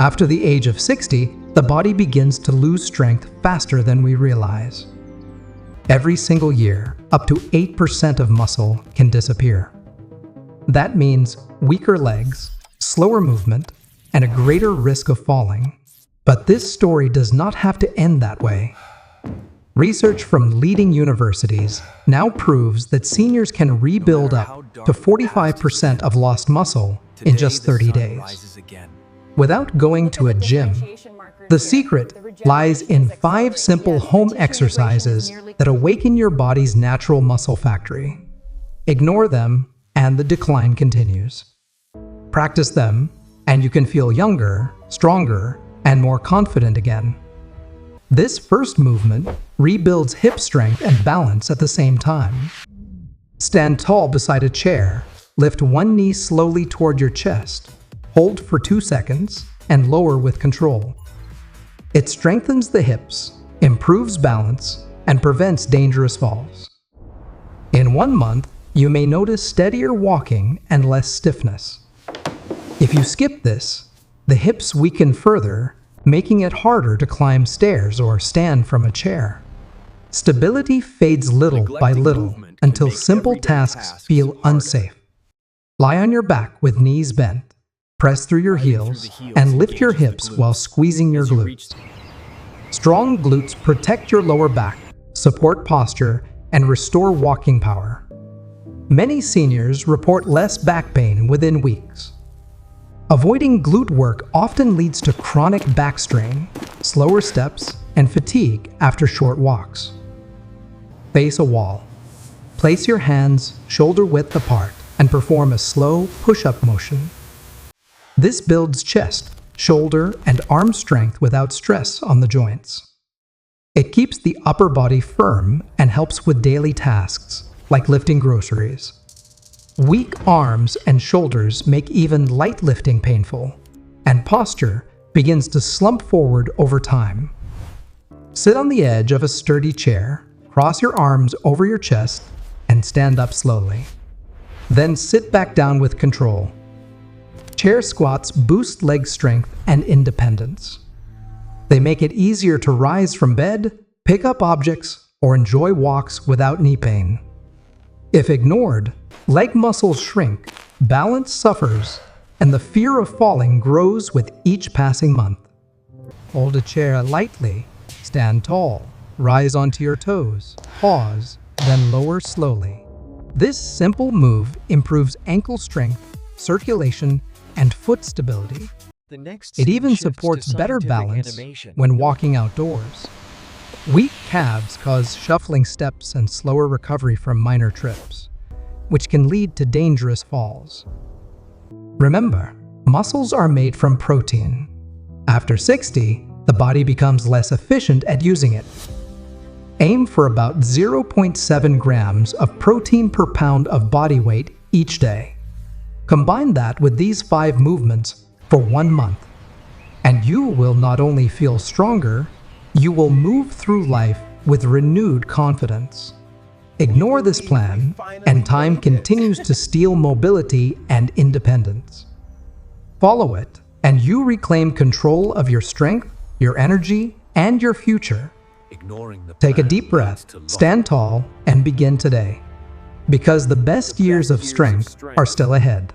After the age of 60, the body begins to lose strength faster than we realize. Every single year, up to 8% of muscle can disappear. That means weaker legs, slower movement, and a greater risk of falling. But this story does not have to end that way. Research from leading universities now proves that seniors can rebuild up to 45% of lost muscle in just 30 days. Without going to a gym, the secret lies in 5 simple home exercises that awaken your body's natural muscle factory. Ignore them, and the decline continues. Practice them, and you can feel younger, stronger, and more confident again. This first movement rebuilds hip strength and balance at the same time. Stand tall beside a chair, lift one knee slowly toward your chest, hold for 2 seconds, and lower with control. It strengthens the hips, improves balance, and prevents dangerous falls. In 1 month, you may notice steadier walking and less stiffness. If you skip this, the hips weaken further, making it harder to climb stairs or stand from a chair. Stability fades little by little until simple tasks feel unsafe. Lie on your back with knees bent, press through your heels, and lift your hips while squeezing your glutes. Strong glutes protect your lower back, support posture, and restore walking power. Many seniors report less back pain within weeks. Avoiding glute work often leads to chronic back strain, slower steps, and fatigue after short walks. Face a wall. Place your hands shoulder-width apart and perform a slow push-up motion. This builds chest, shoulder, and arm strength without stress on the joints. It keeps the upper body firm and helps with daily tasks, like lifting groceries. Weak arms and shoulders make even light lifting painful, and posture begins to slump forward over time. Sit on the edge of a sturdy chair, cross your arms over your chest, and stand up slowly. Then sit back down with control. Chair squats boost leg strength and independence. They make it easier to rise from bed, pick up objects, or enjoy walks without knee pain. If ignored, leg muscles shrink, balance suffers, and the fear of falling grows with each passing month. Hold a chair lightly, stand tall, rise onto your toes, pause, then lower slowly. This simple move improves ankle strength, circulation, and foot stability. It even supports better balance when walking outdoors. Weak calves cause shuffling steps and slower recovery from minor trips, which can lead to dangerous falls. Remember, muscles are made from protein. After 60, the body becomes less efficient at using it. Aim for about 0.7 grams of protein per pound of body weight each day. Combine that with these 5 movements for 1 month, and you will not only feel stronger, you will move through life with renewed confidence. Ignore this plan, and time continues to steal mobility and independence. Follow it, and you reclaim control of your strength, your energy, and your future. Take a deep breath, stand tall, and begin today. Because the best years of strength are still ahead.